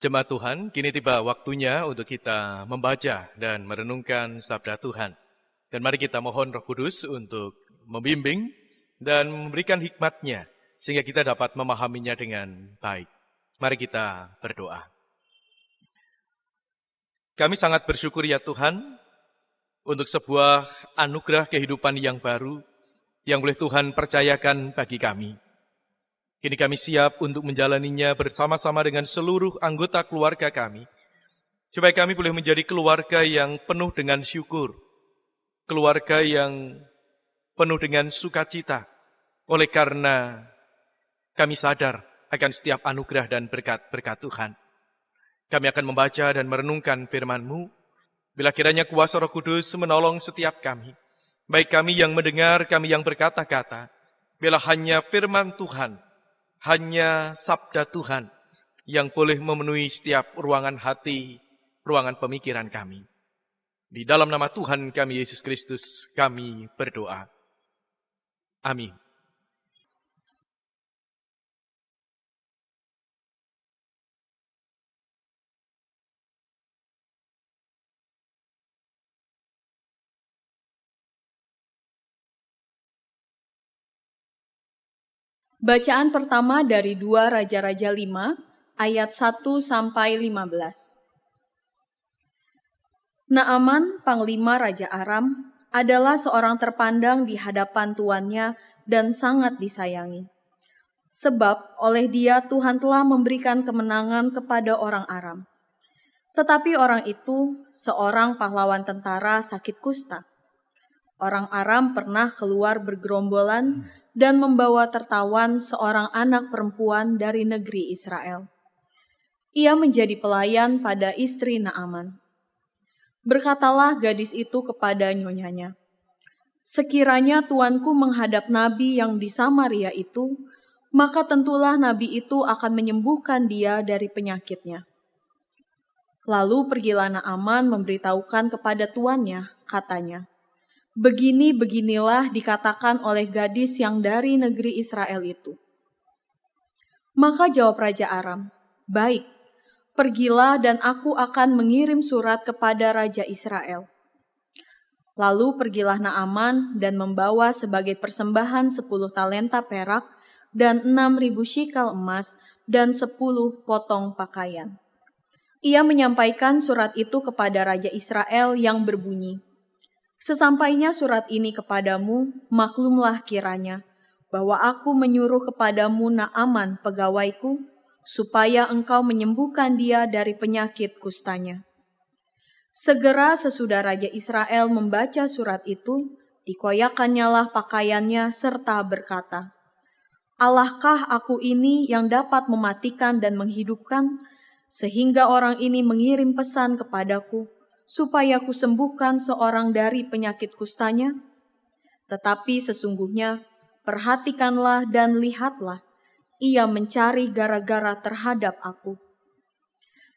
Jemaat Tuhan, kini tiba waktunya untuk kita membaca dan merenungkan sabda Tuhan. Dan mari kita mohon Roh Kudus untuk membimbing dan memberikan hikmat-Nya, sehingga kita dapat memahaminya dengan baik. Mari kita berdoa. Kami sangat bersyukur ya Tuhan, untuk sebuah anugerah kehidupan yang baru, yang boleh Tuhan percayakan bagi kami. Kini kami siap untuk menjalaninya bersama-sama dengan seluruh anggota keluarga kami, supaya kami boleh menjadi keluarga yang penuh dengan syukur, keluarga yang penuh dengan sukacita, oleh karena kami sadar akan setiap anugerah dan berkat-berkat Tuhan. Kami akan membaca dan merenungkan firman-Mu, bila kiranya kuasa Roh Kudus menolong setiap kami, baik kami yang mendengar, kami yang berkata-kata, bila hanya firman Tuhan, hanya sabda Tuhan yang boleh memenuhi setiap ruangan hati, ruangan pemikiran kami. Di dalam nama Tuhan kami Yesus Kristus, kami berdoa. Amin. Bacaan pertama dari 2 Raja-Raja 5, ayat 1-15. Naaman, panglima Raja Aram, adalah seorang terpandang di hadapan tuannya dan sangat disayangi. Sebab oleh dia Tuhan telah memberikan kemenangan kepada orang Aram. Tetapi orang itu, seorang pahlawan tentara sakit kusta. Orang Aram pernah keluar bergerombolan dan membawa tertawan seorang anak perempuan dari negeri Israel. Ia menjadi pelayan pada istri Naaman. Berkatalah gadis itu kepada nyonyanya, "Sekiranya tuanku menghadap nabi yang di Samaria itu, maka tentulah nabi itu akan menyembuhkan dia dari penyakitnya." Lalu pergilah Naaman memberitahukan kepada tuannya, katanya, "Begini-beginilah dikatakan oleh gadis yang dari negeri Israel itu." Maka jawab Raja Aram, "Baik, pergilah dan aku akan mengirim surat kepada Raja Israel." Lalu pergilah Naaman dan membawa sebagai persembahan 10 talenta perak dan 6.000 shikal emas dan 10 potong pakaian. Ia menyampaikan surat itu kepada Raja Israel yang berbunyi, "Sesampainya surat ini kepadamu, maklumlah kiranya, bahwa aku menyuruh kepadamu Naaman pegawaiku, supaya engkau menyembuhkan dia dari penyakit kustanya." Segera sesudah Raja Israel membaca surat itu, dikoyakkannyalah pakaiannya serta berkata, "Allahkah aku ini yang dapat mematikan dan menghidupkan, sehingga orang ini mengirim pesan kepadaku, supaya kusembuhkan seorang dari penyakit kustanya? Tetapi sesungguhnya, perhatikanlah dan lihatlah, ia mencari gara-gara terhadap aku."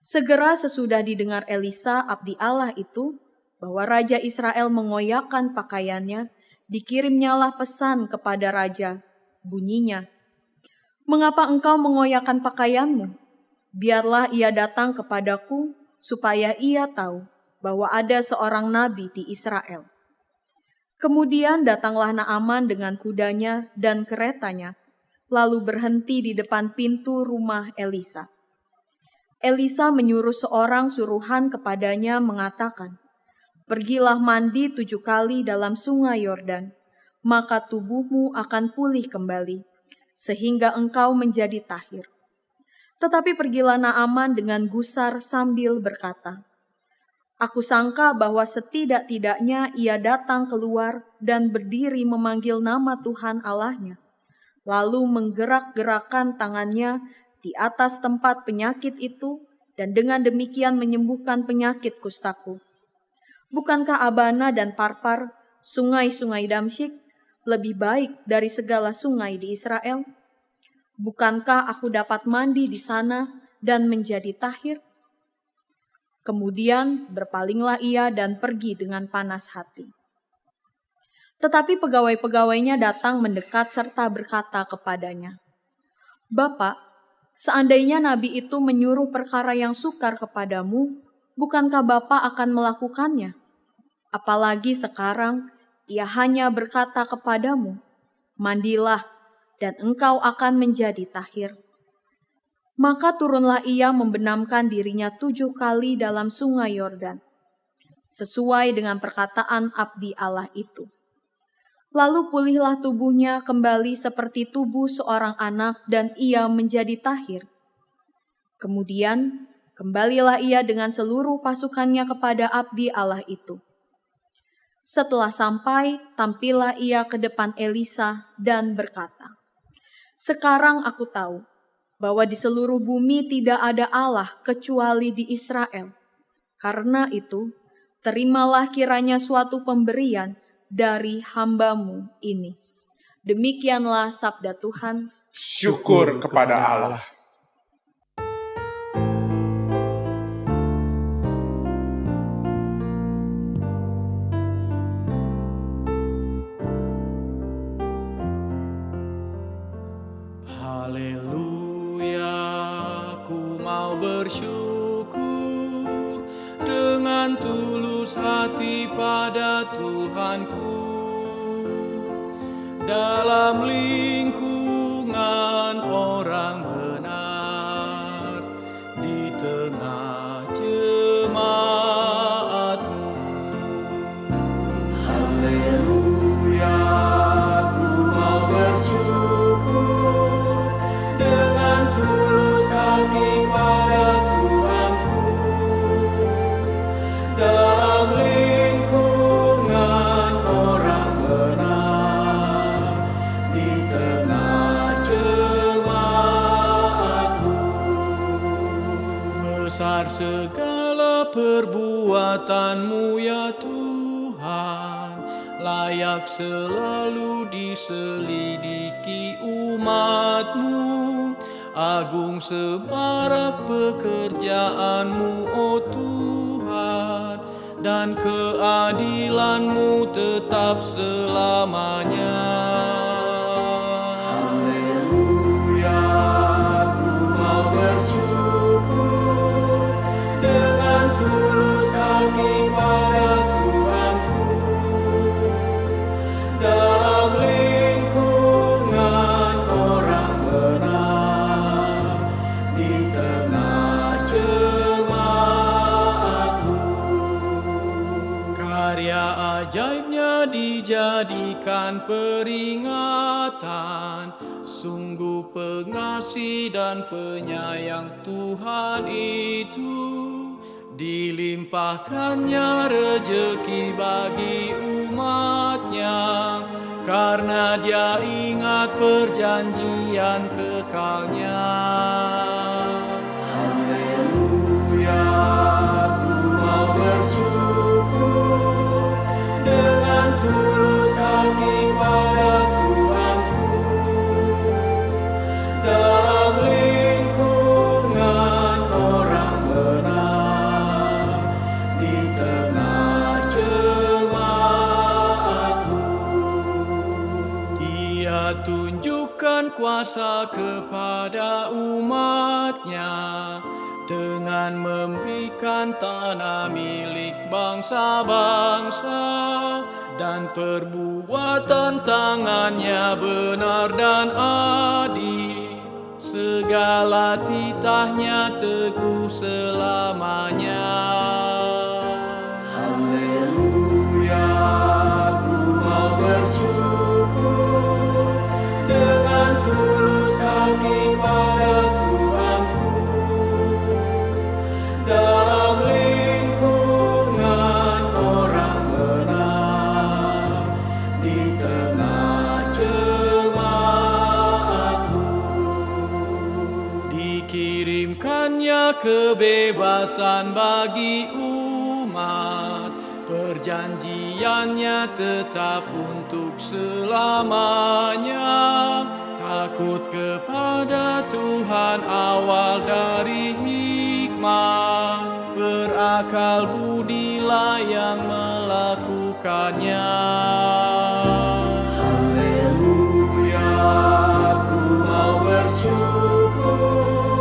Segera sesudah didengar Elisa abdi Allah itu, bahwa Raja Israel mengoyakkan pakaiannya, dikirimnyalah pesan kepada Raja, bunyinya, "Mengapa engkau mengoyakkan pakaianmu? Biarlah ia datang kepadaku, supaya ia tahu bahwa ada seorang nabi di Israel." Kemudian datanglah Naaman dengan kudanya dan keretanya, lalu berhenti di depan pintu rumah Elisa. Elisa menyuruh seorang suruhan kepadanya mengatakan, "Pergilah mandi 7 kali dalam sungai Yordan, maka tubuhmu akan pulih kembali, sehingga engkau menjadi tahir." Tetapi pergilah Naaman dengan gusar sambil berkata, "Aku sangka bahwa setidak-tidaknya ia datang keluar dan berdiri memanggil nama Tuhan Allahnya, lalu menggerak-gerakkan tangannya di atas tempat penyakit itu, dan dengan demikian menyembuhkan penyakit kustaku. Bukankah Abana dan Parpar, sungai-sungai Damsyik, lebih baik dari segala sungai di Israel? Bukankah aku dapat mandi di sana dan menjadi tahir?" Kemudian berpalinglah ia dan pergi dengan panas hati. Tetapi pegawai-pegawainya datang mendekat serta berkata kepadanya, "Bapak, Seandainya nabi itu menyuruh perkara yang sukar kepadamu, bukankah Bapa akan melakukannya? Apalagi sekarang ia hanya berkata kepadamu, mandilah dan engkau akan menjadi tahir. Maka turunlah ia membenamkan dirinya 7 kali dalam sungai Yordan, sesuai dengan perkataan abdi Allah itu. Lalu pulihlah tubuhnya kembali seperti tubuh seorang anak dan ia menjadi tahir. Kemudian kembalilah ia dengan seluruh pasukannya kepada abdi Allah itu. Setelah sampai, tampillah ia ke depan Elisa dan berkata, "Sekarang aku tahu bahwa di seluruh bumi tidak ada Allah kecuali di Israel. Karena itu, terimalah kiranya suatu pemberian dari hamba-Mu ini." Demikianlah sabda Tuhan. Syukur kepada Allah. Haleluya, ku mau bersyukur dengan tulus hati pada Tuhanku. Dalam lingkungan orang benar, di tengah jemaat-Mu. Haleluya, ku mau bersyukur dengan tulus hati pada Tuhanku. Dalam lingkungan orang benar, di tengah jemaat-Mu. Besar segala perbuatan-Mu ya Tuhan, layak selalu diselidiki umat-Mu. Agung semarak pekerjaan-Mu, oh Tuhan, dan keadilan-Mu tetap selamanya. Haleluya, ku mau bersyukur dengan tulus hati pada Tuhanku. Dalam lingkungan orang benar, di tengah jemaat-Mu. Karya ajaibnya dijadikan peringatan, sungguh pengasih dan penyayang Tuhan itu. Dilimpahkannya rejeki bagi umat-Nya, karena Dia ingat perjanjian kekal-Nya. Haleluya, ku mau bersyukur dengan tulus hati pada Tuhanku. Dalam lingkungan orang benar, di tengah jemaat-Mu. Dia tunjukkan kuasa kepada umat-Nya dengan memberikan tanah milik bangsa-bangsa, dan perbuatan tangannya benar dan adil. Segala titahnya teguh selamanya. Haleluya, ku mau bersyukur dengan tulus hati pada Tuhanku. Dalam lingkungan orang benar, di tengah jemaat-Mu. Dikirimkannya kebebasan bagi umat, perjanjiannya tetap untuk selamanya. Takut kepada Tuhan awal dari hikmah, berakal budilah yang melakukannya. Haleluya, ku mau bersyukur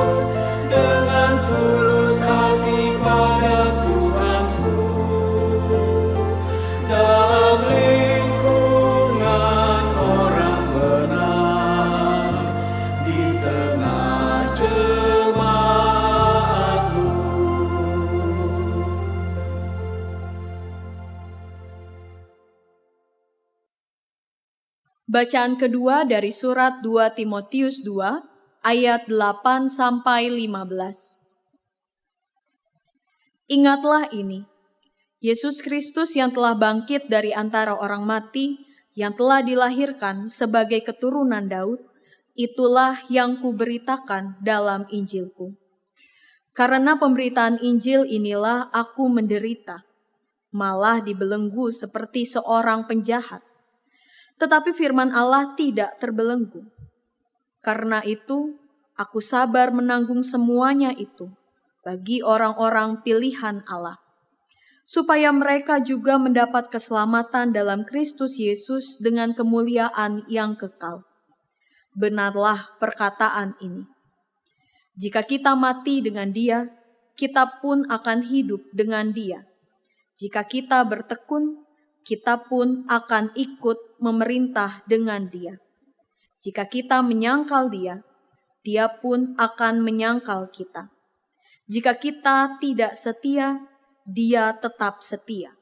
Bacaan kedua dari surat 2 Timotius 2 ayat 8 sampai 15. Ingatlah ini, Yesus Kristus yang telah bangkit dari antara orang mati, yang telah dilahirkan sebagai keturunan Daud, itulah yang kuberitakan dalam Injilku. Karena pemberitaan Injil inilah aku menderita, malah dibelenggu seperti seorang penjahat. Tetapi firman Allah tidak terbelenggu. Karena itu, aku sabar menanggung semuanya itu bagi orang-orang pilihan Allah, supaya mereka juga mendapat keselamatan dalam Kristus Yesus dengan kemuliaan yang kekal. Benarlah perkataan ini. Jika kita mati dengan Dia, kita pun akan hidup dengan Dia. Jika kita bertekun, kita pun akan ikut memerintah dengan Dia. Jika kita menyangkal Dia, Dia pun akan menyangkal kita. Jika kita tidak setia, Dia tetap setia,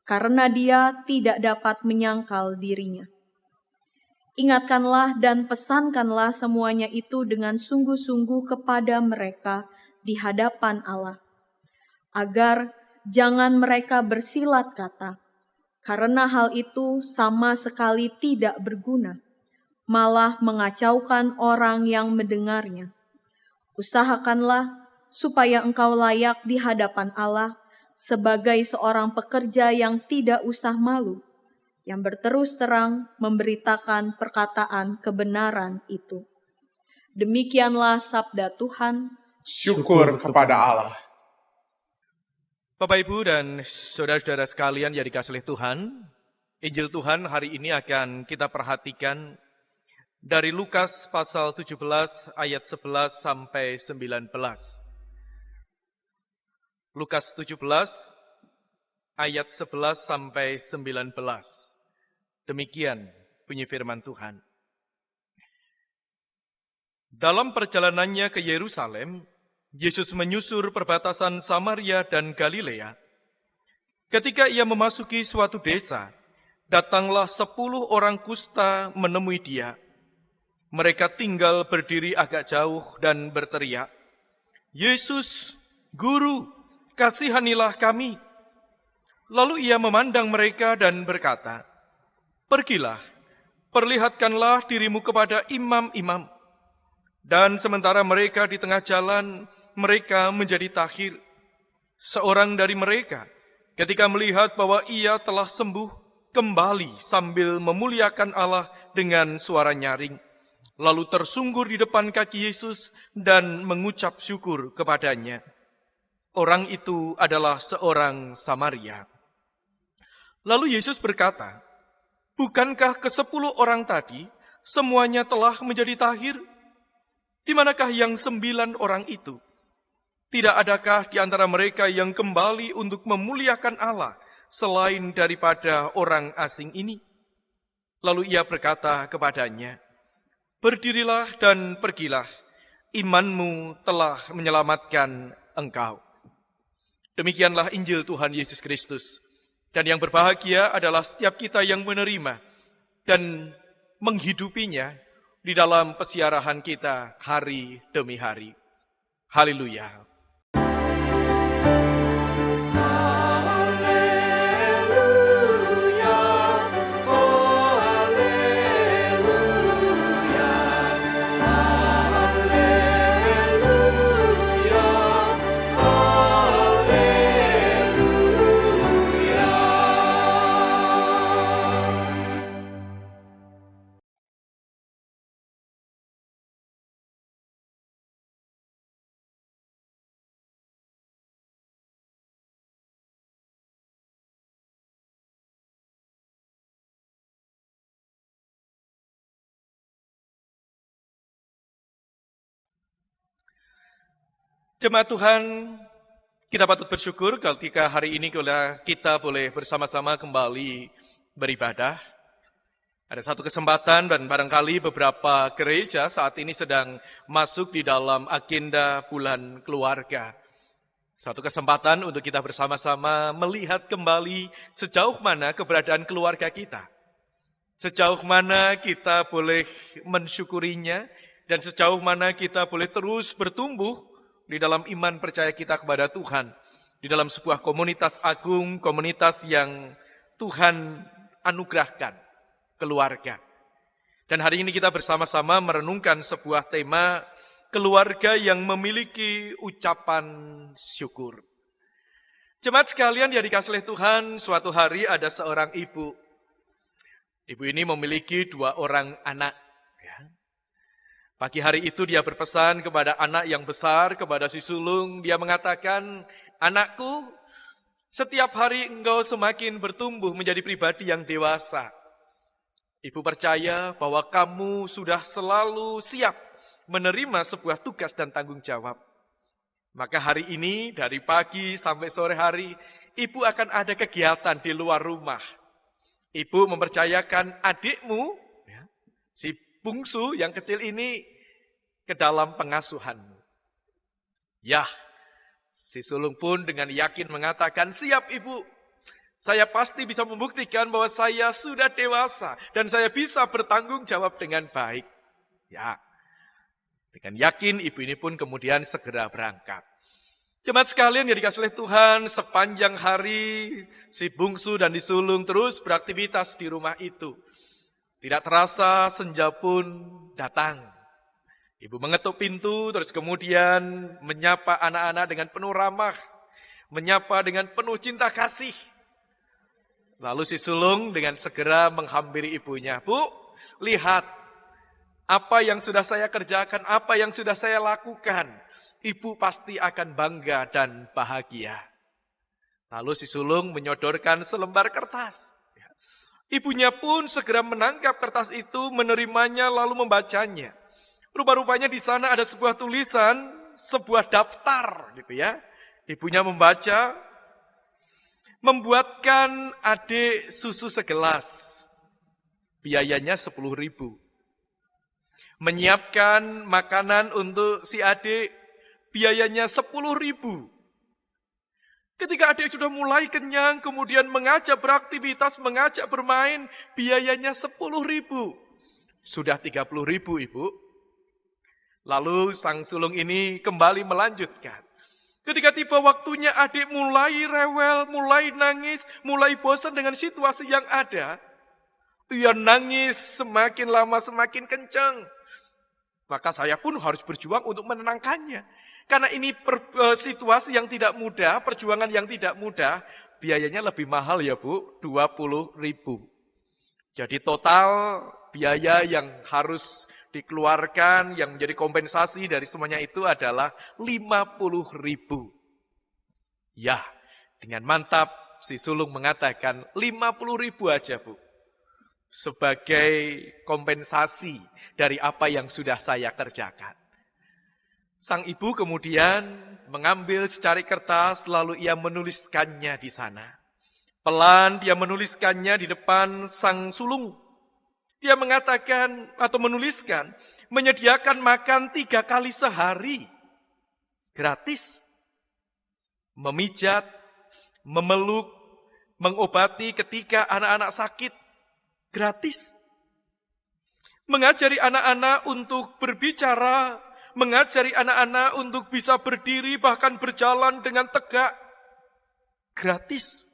karena Dia tidak dapat menyangkal dirinya. Ingatkanlah dan pesankanlah semuanya itu dengan sungguh-sungguh kepada mereka di hadapan Allah, agar jangan mereka bersilat kata, karena hal itu sama sekali tidak berguna, malah mengacaukan orang yang mendengarnya. Usahakanlah supaya engkau layak di hadapan Allah sebagai seorang pekerja yang tidak usah malu, yang berterus terang memberitakan perkataan kebenaran itu. Demikianlah sabda Tuhan. Syukur kepada Allah. Bapak, Ibu, dan saudara-saudara sekalian yang dikasihi oleh Tuhan, Injil Tuhan hari ini akan kita perhatikan dari Lukas pasal 17 ayat 11 sampai 19. Lukas 17 ayat 11 sampai 19. Demikian bunyi firman Tuhan. Dalam perjalanannya ke Yerusalem, Yesus menyusur perbatasan Samaria dan Galilea. Ketika ia memasuki suatu desa, datanglah 10 orang kusta menemui dia. Mereka tinggal berdiri agak jauh dan berteriak, "Yesus, Guru, kasihanilah kami." Lalu ia memandang mereka dan berkata, "Pergilah, perlihatkanlah dirimu kepada imam-imam." Dan sementara mereka di tengah jalan, mereka menjadi takhir. Seorang dari mereka, ketika melihat bahwa ia telah sembuh, kembali sambil memuliakan Allah dengan suara nyaring, lalu tersunggur di depan kaki Yesus dan mengucap syukur kepadanya. Orang itu adalah seorang Samaria. Lalu Yesus berkata, "Bukankah ke-10 orang tadi semuanya telah menjadi takhir? Di manakah yang 9 orang itu? Tidak adakah di antara mereka yang kembali untuk memuliakan Allah selain daripada orang asing ini?" Lalu ia berkata kepadanya, "Berdirilah dan pergilah, imanmu telah menyelamatkan engkau." Demikianlah Injil Tuhan Yesus Kristus. Dan yang berbahagia adalah setiap kita yang menerima dan menghidupinya di dalam pesiarahan kita hari demi hari. Haleluya. Jemaat Tuhan, kita patut bersyukur ketika hari ini kita boleh bersama-sama kembali beribadah. Ada satu kesempatan dan barangkali beberapa gereja saat ini sedang masuk di dalam agenda bulan keluarga. Satu kesempatan untuk kita bersama-sama melihat kembali sejauh mana keberadaan keluarga kita. Sejauh mana kita boleh mensyukurinya, dan sejauh mana kita boleh terus bertumbuh di dalam iman percaya kita kepada Tuhan, di dalam sebuah komunitas agung, komunitas yang Tuhan anugerahkan, keluarga. Dan hari ini kita bersama-sama merenungkan sebuah tema keluarga yang memiliki ucapan syukur. Jemaat sekalian yang dikasihi oleh Tuhan, suatu hari ada seorang ibu. Ibu ini memiliki 2 orang anak. Pagi hari itu dia berpesan kepada anak yang besar, kepada si sulung. Dia mengatakan, anakku, setiap hari engkau semakin bertumbuh menjadi pribadi yang dewasa. Ibu percaya bahwa kamu sudah selalu siap menerima sebuah tugas dan tanggung jawab. Maka hari ini, dari pagi sampai sore hari, ibu akan ada kegiatan di luar rumah. Ibu mempercayakan adikmu, si bungsu yang kecil ini, ke dalam pengasuhanmu. Ya, si sulung pun dengan yakin mengatakan, siap ibu, saya pasti bisa membuktikan bahwa saya sudah dewasa dan saya bisa bertanggung jawab dengan baik. Ya, dengan yakin ibu ini pun kemudian segera berangkat. Jemaat sekalian yang dikasihi oleh Tuhan, sepanjang hari si bungsu dan disulung terus beraktivitas di rumah itu. Tidak terasa senja pun datang. Ibu mengetuk pintu terus kemudian menyapa anak-anak dengan penuh ramah, menyapa dengan penuh cinta kasih. Lalu si sulung dengan segera menghampiri ibunya, Bu, lihat apa yang sudah saya kerjakan, apa yang sudah saya lakukan. Ibu pasti akan bangga dan bahagia. Lalu si sulung menyodorkan selembar kertas. Ibunya pun segera menangkap kertas itu, menerimanya lalu membacanya. Rupa-rupanya di sana ada sebuah tulisan, sebuah daftar gitu ya. Ibunya membaca, membuatkan adik susu segelas, biayanya 10.000. Menyiapkan makanan untuk si adik, biayanya 10.000. Ketika adik sudah mulai kenyang, kemudian mengajak beraktivitas, mengajak bermain, biayanya 10.000. Sudah 30.000, Ibu. Lalu sang sulung ini kembali melanjutkan. Ketika tiba waktunya adik mulai rewel, mulai nangis, mulai bosan dengan situasi yang ada. Ia nangis semakin lama semakin kencang. Maka saya pun harus berjuang untuk menenangkannya. Karena ini situasi yang tidak mudah, perjuangan yang tidak mudah, biayanya lebih mahal ya Bu, 20.000. Jadi total biaya yang harus dikeluarkan, yang menjadi kompensasi dari semuanya itu adalah 50.000. Ya, dengan mantap si sulung mengatakan 50.000 aja Bu. Sebagai kompensasi dari apa yang sudah saya kerjakan. Sang ibu kemudian mengambil secari kertas lalu ia menuliskannya di sana. Pelan dia menuliskannya di depan sang sulung. Dia mengatakan atau menuliskan menyediakan makan 3 kali sehari. Gratis. Memijat, memeluk, mengobati ketika anak-anak sakit. Gratis. Mengajari anak-anak untuk berbicara, mengajari anak-anak untuk bisa berdiri bahkan berjalan dengan tegak. Gratis.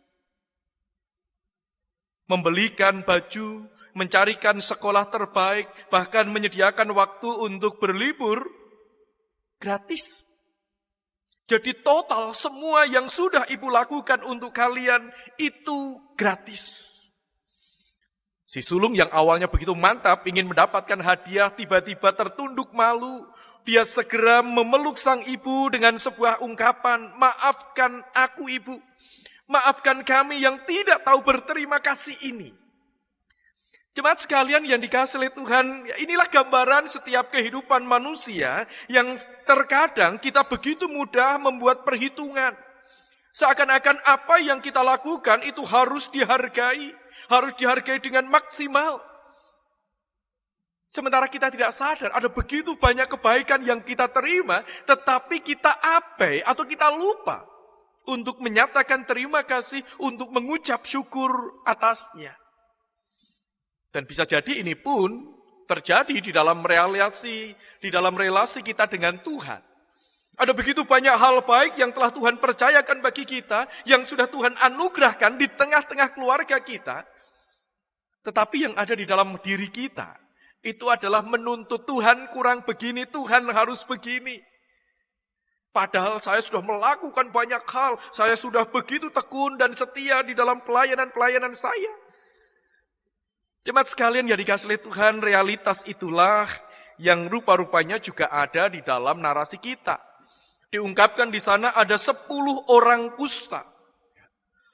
Membelikan baju, mencarikan sekolah terbaik, bahkan menyediakan waktu untuk berlibur. Gratis. Jadi total semua yang sudah ibu lakukan untuk kalian itu gratis. Si sulung yang awalnya begitu mantap ingin mendapatkan hadiah tiba-tiba tertunduk malu. Dia segera memeluk sang ibu dengan sebuah ungkapan, maafkan aku ibu, maafkan kami yang tidak tahu berterima kasih ini. Jemaat sekalian yang dikasihi oleh Tuhan, inilah gambaran setiap kehidupan manusia yang terkadang kita begitu mudah membuat perhitungan. Seakan-akan apa yang kita lakukan itu harus dihargai dengan maksimal. Sementara kita tidak sadar, ada begitu banyak kebaikan yang kita terima, tetapi kita abai atau kita lupa untuk menyatakan terima kasih, untuk mengucap syukur atasnya. Dan bisa jadi ini pun terjadi di dalam relasi kita dengan Tuhan. Ada begitu banyak hal baik yang telah Tuhan percayakan bagi kita, yang sudah Tuhan anugerahkan di tengah-tengah keluarga kita. Tetapi yang ada di dalam diri kita, itu adalah menuntut Tuhan kurang begini, Tuhan harus begini. Padahal saya sudah melakukan banyak hal, saya sudah begitu tekun dan setia di dalam pelayanan-pelayanan saya. Jemaat sekalian yang dikasihi oleh Tuhan, realitas itulah yang rupa-rupanya juga ada di dalam narasi kita. Diungkapkan di sana ada 10 orang kusta.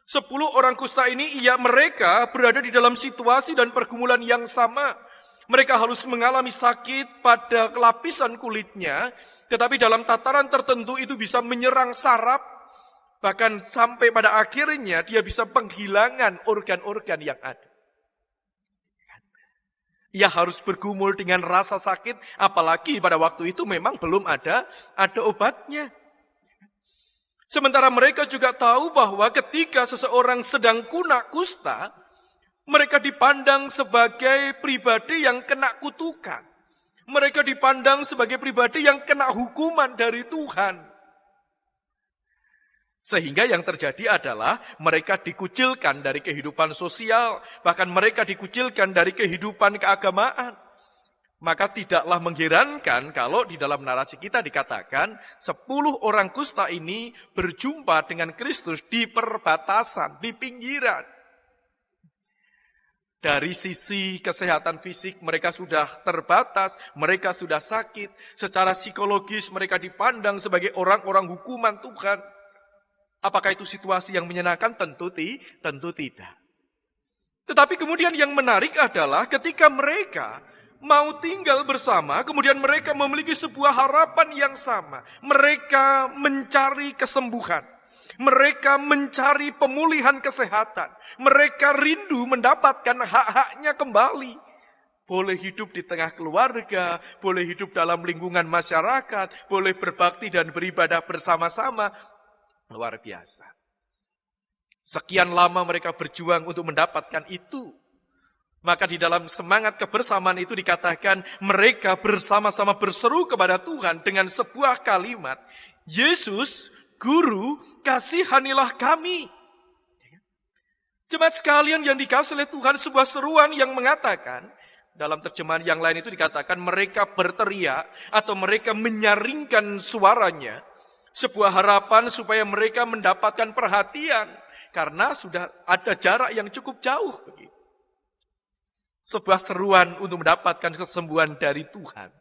10 orang kusta ini mereka berada di dalam situasi dan pergumulan yang sama. Mereka harus mengalami sakit pada kelapisan kulitnya, tetapi dalam tataran tertentu itu bisa menyerang saraf, bahkan sampai pada akhirnya dia bisa penghilangan organ-organ yang ada. Ia harus bergumul dengan rasa sakit, apalagi pada waktu itu memang belum ada obatnya. Sementara mereka juga tahu bahwa ketika seseorang sedang kusta, mereka dipandang sebagai pribadi yang kena kutukan. Mereka dipandang sebagai pribadi yang kena hukuman dari Tuhan. Sehingga yang terjadi adalah mereka dikucilkan dari kehidupan sosial, bahkan mereka dikucilkan dari kehidupan keagamaan. Maka tidaklah mengherankan kalau di dalam narasi kita dikatakan 10 orang kusta ini berjumpa dengan Kristus di perbatasan, di pinggiran. Dari sisi kesehatan fisik mereka sudah terbatas, mereka sudah sakit. Secara psikologis mereka dipandang sebagai orang-orang hukuman Tuhan. Apakah itu situasi yang menyenangkan? Tentu tidak. Tetapi kemudian yang menarik adalah ketika mereka mau tinggal bersama, kemudian mereka memiliki sebuah harapan yang sama. Mereka mencari kesembuhan. Mereka mencari pemulihan kesehatan. Mereka rindu mendapatkan hak-haknya kembali. Boleh hidup di tengah keluarga, boleh hidup dalam lingkungan masyarakat, boleh berbakti dan beribadah bersama-sama. Luar biasa. Sekian lama mereka berjuang untuk mendapatkan itu. Maka di dalam semangat kebersamaan itu dikatakan mereka bersama-sama berseru kepada Tuhan dengan sebuah kalimat, Yesus, Guru, kasihanilah kami. Jemaat sekalian yang dikasihi oleh Tuhan, sebuah seruan yang mengatakan, dalam terjemahan yang lain itu dikatakan mereka berteriak atau mereka menyaringkan suaranya. Sebuah harapan supaya mereka mendapatkan perhatian. Karena sudah ada jarak yang cukup jauh. Sebuah seruan untuk mendapatkan kesembuhan dari Tuhan.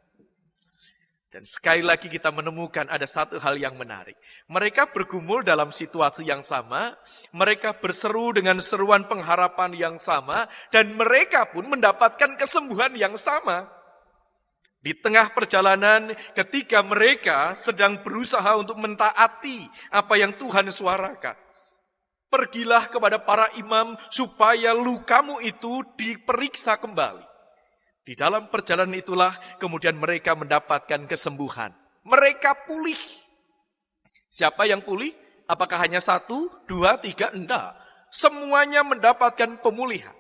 Dan sekali lagi kita menemukan ada satu hal yang menarik. Mereka bergumul dalam situasi yang sama. Mereka berseru dengan seruan pengharapan yang sama. Dan mereka pun mendapatkan kesembuhan yang sama. Di tengah perjalanan ketika mereka sedang berusaha untuk mentaati apa yang Tuhan suarakan. Pergilah kepada para imam supaya lukamu itu diperiksa kembali. Di dalam perjalanan itulah kemudian mereka mendapatkan kesembuhan. Mereka pulih. Siapa yang pulih? Apakah hanya 1, 2, 3? Enggak. Semuanya mendapatkan pemulihan.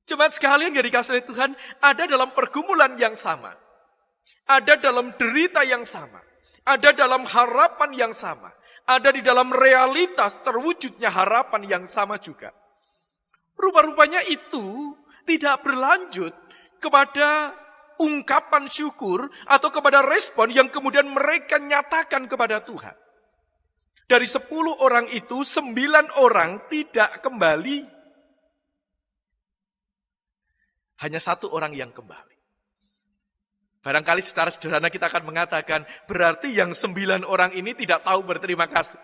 Jemaat sekalian yang dikasihi oleh Tuhan, ada dalam pergumulan yang sama. Ada dalam derita yang sama. Ada dalam harapan yang sama. Ada di dalam realitas terwujudnya harapan yang sama juga. Rupa-rupanya itu tidak berlanjut kepada ungkapan syukur atau kepada respon yang kemudian mereka nyatakan kepada Tuhan. Dari 10 orang itu, 9 orang tidak kembali. Hanya 1 orang yang kembali. Barangkali secara sederhana kita akan mengatakan, berarti yang 9 orang ini tidak tahu berterima kasih.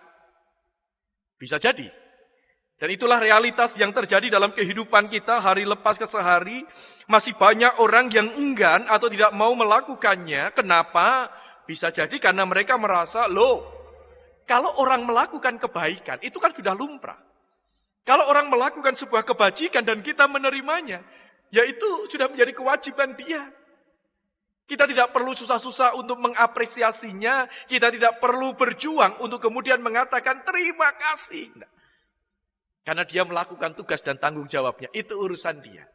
Bisa jadi. Dan itulah realitas yang terjadi dalam kehidupan kita hari lepas ke sehari. Masih banyak orang yang enggan atau tidak mau melakukannya. Kenapa? Bisa jadi karena mereka merasa, kalau orang melakukan kebaikan, itu kan sudah lumrah. Kalau orang melakukan sebuah kebajikan dan kita menerimanya, yaitu sudah menjadi kewajiban dia. Kita tidak perlu susah-susah untuk mengapresiasinya. Kita tidak perlu berjuang untuk kemudian mengatakan terima kasih. Karena dia melakukan tugas dan tanggung jawabnya. Itu urusan dia.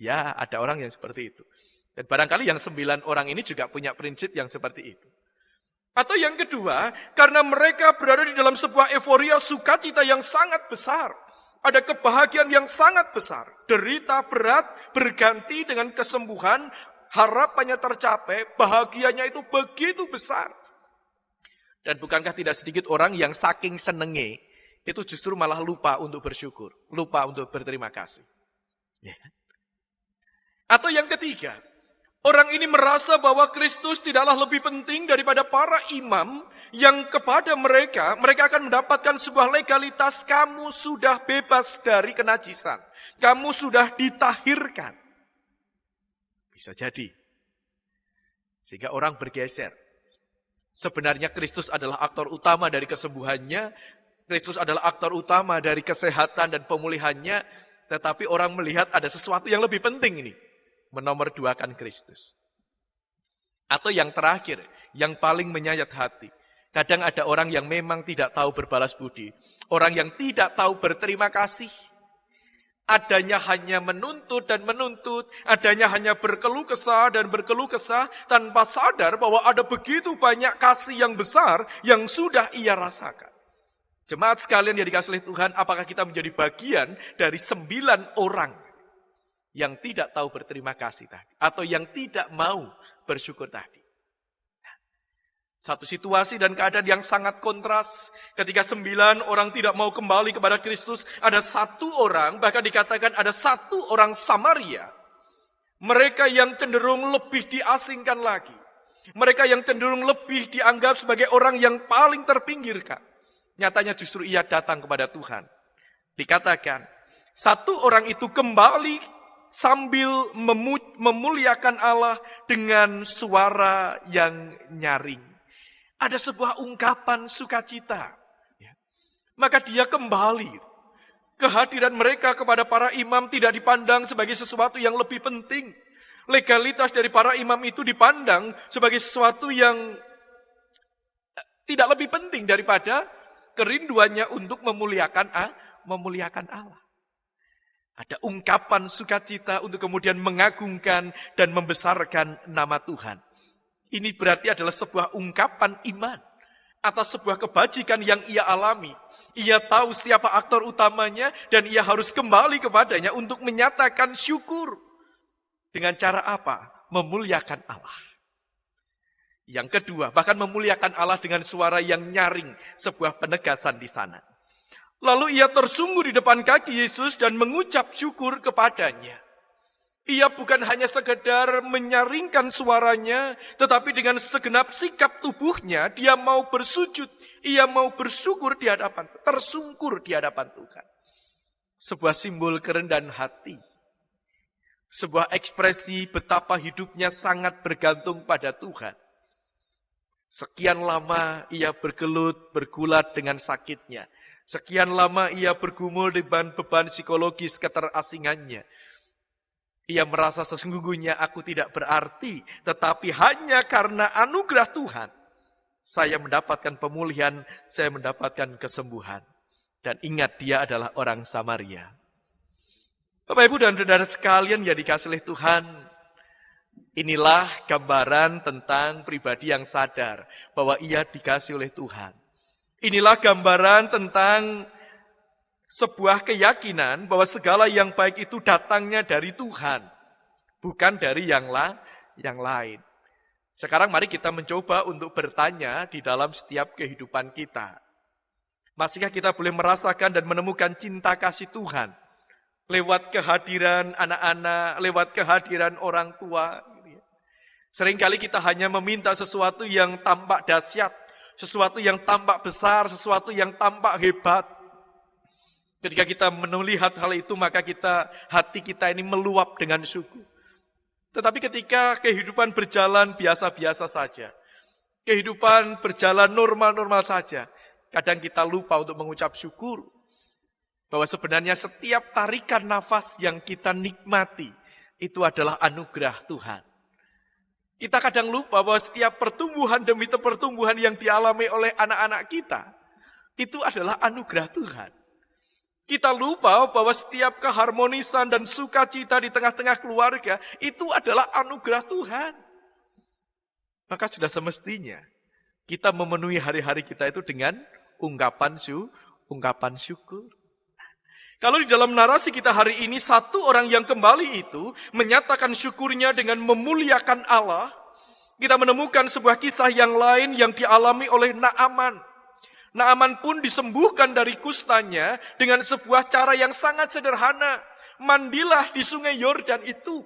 Ya, ada orang yang seperti itu. Dan barangkali yang 9 orang ini juga punya prinsip yang seperti itu. Atau yang kedua, karena mereka berada di dalam sebuah euforia sukacita yang sangat besar. Ada kebahagiaan yang sangat besar. Derita berat berganti dengan kesembuhan, harapannya tercapai, bahagianya itu begitu besar. Dan bukankah tidak sedikit orang yang saking senenge, itu justru malah lupa untuk bersyukur, lupa untuk berterima kasih. Ya. Atau yang ketiga, orang ini merasa bahwa Kristus tidaklah lebih penting daripada para imam yang kepada mereka akan mendapatkan sebuah legalitas, kamu sudah bebas dari kenajisan, kamu sudah ditahirkan. Bisa jadi. Sehingga orang bergeser. Sebenarnya Kristus adalah aktor utama dari kesembuhannya, Kristus adalah aktor utama dari kesehatan dan pemulihannya, tetapi orang melihat ada sesuatu yang lebih penting ini. Menomorduakan Kristus. Atau yang terakhir, yang paling menyayat hati. Kadang ada orang yang memang tidak tahu berbalas budi. Orang yang tidak tahu berterima kasih. Adanya hanya menuntut dan menuntut. Adanya hanya berkeluh kesah dan berkeluh kesah. Tanpa sadar bahwa ada begitu banyak kasih yang besar yang sudah ia rasakan. Jemaat sekalian yang dikasihi oleh Tuhan, apakah kita menjadi bagian dari 9 orang yang tidak tahu berterima kasih tadi, atau yang tidak mau bersyukur tadi? Satu situasi dan keadaan yang sangat kontras. Ketika 9 orang tidak mau kembali kepada Kristus, ada 1 orang, bahkan dikatakan ada 1 orang Samaria. Mereka yang cenderung lebih diasingkan lagi. Mereka yang cenderung lebih dianggap sebagai orang yang paling terpinggirkan. Nyatanya justru ia datang kepada Tuhan. Dikatakan, 1 orang itu kembali sambil memuliakan Allah dengan suara yang nyaring. Ada sebuah ungkapan sukacita. Maka dia kembali. Kehadiran mereka kepada para imam tidak dipandang sebagai sesuatu yang lebih penting. Legalitas dari para imam itu dipandang sebagai sesuatu yang tidak lebih penting daripada kerinduannya untuk memuliakan Allah. Ada ungkapan sukacita untuk kemudian mengagungkan dan membesarkan nama Tuhan. Ini berarti adalah sebuah ungkapan iman atas sebuah kebajikan yang ia alami. Ia tahu siapa aktor utamanya dan ia harus kembali kepadanya untuk menyatakan syukur. Dengan cara apa? Memuliakan Allah. Yang kedua, bahkan memuliakan Allah dengan suara yang nyaring, sebuah penegasan di sana. Lalu ia tersungguh di depan kaki Yesus dan mengucap syukur kepadanya. Ia bukan hanya sekedar menyaringkan suaranya, tetapi dengan segenap sikap tubuhnya, dia mau bersujud, ia mau bersyukur di hadapan, tersungkur di hadapan Tuhan. Sebuah simbol kerendahan hati. Sebuah ekspresi betapa hidupnya sangat bergantung pada Tuhan. Sekian lama ia bergelut, bergulat dengan sakitnya. Sekian lama ia bergumul dengan beban psikologis keterasingannya. Ia merasa sesungguhnya aku tidak berarti, tetapi hanya karena anugerah Tuhan, saya mendapatkan pemulihan, saya mendapatkan kesembuhan. Dan ingat, dia adalah orang Samaria. Bapak, Ibu, dan saudara sekalian yang dikasihi oleh Tuhan, inilah gambaran tentang pribadi yang sadar bahwa ia dikasihi oleh Tuhan. Inilah gambaran tentang sebuah keyakinan bahwa segala yang baik itu datangnya dari Tuhan, bukan dari yang lain. Sekarang mari kita mencoba untuk bertanya di dalam setiap kehidupan kita. Masihkah kita boleh merasakan dan menemukan cinta kasih Tuhan lewat kehadiran anak-anak, lewat kehadiran orang tua? Seringkali kita hanya meminta sesuatu yang tampak dahsyat, sesuatu yang tampak besar, sesuatu yang tampak hebat. Ketika kita melihat hal itu, maka hati kita ini meluap dengan syukur. Tetapi ketika kehidupan berjalan biasa-biasa saja, kehidupan berjalan normal-normal saja, kadang kita lupa untuk mengucap syukur. Bahwa sebenarnya setiap tarikan nafas yang kita nikmati, itu adalah anugerah Tuhan. Kita kadang lupa bahwa setiap pertumbuhan demi pertumbuhan yang dialami oleh anak-anak kita, itu adalah anugerah Tuhan. Kita lupa bahwa setiap keharmonisan dan sukacita di tengah-tengah keluarga itu adalah anugerah Tuhan. Maka sudah semestinya kita memenuhi hari-hari kita itu dengan ungkapan syukur. Kalau di dalam narasi kita hari ini, satu orang yang kembali itu menyatakan syukurnya dengan memuliakan Allah, kita menemukan sebuah kisah yang lain yang dialami oleh Naaman. Naaman pun disembuhkan dari kustanya dengan sebuah cara yang sangat sederhana. Mandilah di sungai Yordan itu.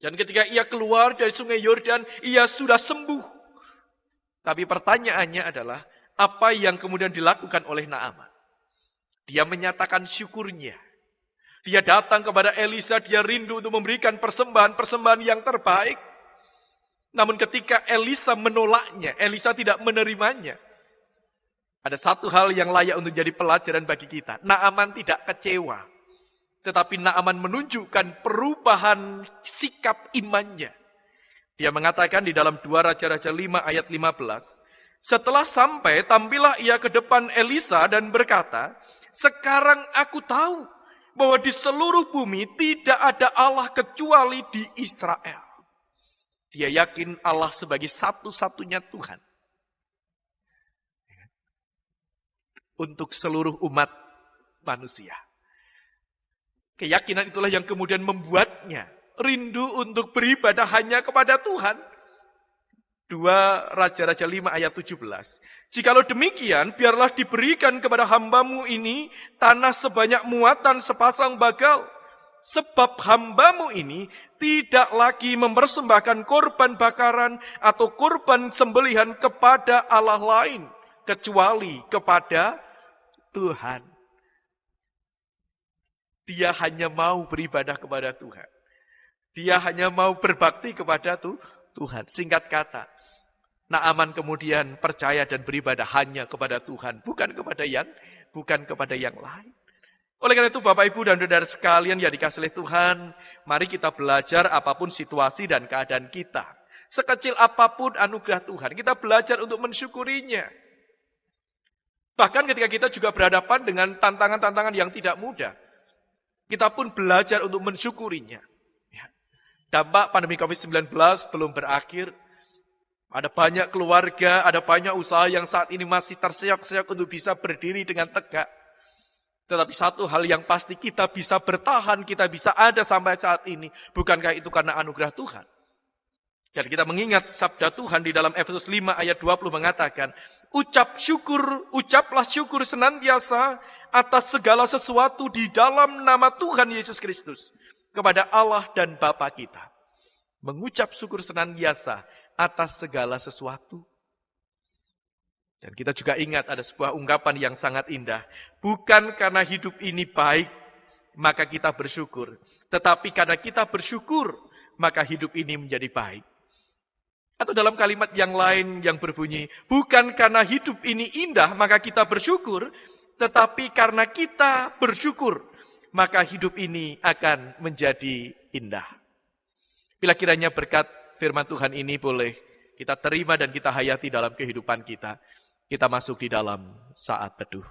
Dan ketika ia keluar dari sungai Yordan, ia sudah sembuh. Tapi pertanyaannya adalah, apa yang kemudian dilakukan oleh Naaman? Dia menyatakan syukurnya. Dia datang kepada Elisa, dia rindu untuk memberikan persembahan-persembahan yang terbaik. Namun ketika Elisa menolaknya, Elisa tidak menerimanya. Ada satu hal yang layak untuk jadi pelajaran bagi kita. Naaman tidak kecewa. Tetapi Naaman menunjukkan perubahan sikap imannya. Dia mengatakan di dalam 2 Raja-Raja 5 ayat 15. Setelah sampai, tampillah ia ke depan Elisa dan berkata, sekarang aku tahu bahwa di seluruh bumi tidak ada Allah kecuali di Israel. Dia yakin Allah sebagai satu-satunya Tuhan. Untuk seluruh umat manusia. Keyakinan itulah yang kemudian membuatnya rindu untuk beribadah hanya kepada Tuhan. 2 Raja-Raja 5 ayat 17. Jikalau demikian, biarlah diberikan kepada hambamu ini tanah sebanyak muatan sepasang bagal. Sebab hambamu ini tidak lagi mempersembahkan korban bakaran atau korban sembelihan kepada Allah lain, kecuali kepada Tuhan. Dia hanya mau beribadah kepada Tuhan. Dia hanya mau berbakti kepada Tuhan. Singkat kata, Naaman kemudian percaya dan beribadah hanya kepada Tuhan, bukan kepada yang lain. Oleh karena itu Bapak Ibu dan saudara sekalian yang dikasihi oleh Tuhan, mari kita belajar apapun situasi dan keadaan kita. Sekecil apapun anugerah Tuhan, kita belajar untuk mensyukurinya. Bahkan ketika kita juga berhadapan dengan tantangan-tantangan yang tidak mudah, kita pun belajar untuk mensyukurinya. Dampak pandemi COVID-19 belum berakhir. Ada banyak keluarga, ada banyak usaha yang saat ini masih terseok-seok untuk bisa berdiri dengan tegak. Tetapi satu hal yang pasti, kita bisa bertahan, kita bisa ada sampai saat ini. Bukankah itu karena anugerah Tuhan? Dan kita mengingat sabda Tuhan di dalam Efesus 5 ayat 20 mengatakan, ucaplah syukur senantiasa atas segala sesuatu di dalam nama Tuhan Yesus Kristus kepada Allah dan Bapa kita. Mengucap syukur senantiasa atas segala sesuatu. Dan kita juga ingat ada sebuah ungkapan yang sangat indah. Bukan karena hidup ini baik, maka kita bersyukur. Tetapi karena kita bersyukur, maka hidup ini menjadi baik. Atau dalam kalimat yang lain yang berbunyi, bukan karena hidup ini indah, maka kita bersyukur. Tetapi karena kita bersyukur, maka hidup ini akan menjadi indah. Bila kiranya berkat firman Tuhan ini boleh kita terima dan kita hayati dalam kehidupan kita. Kita masuk di dalam saat teduh.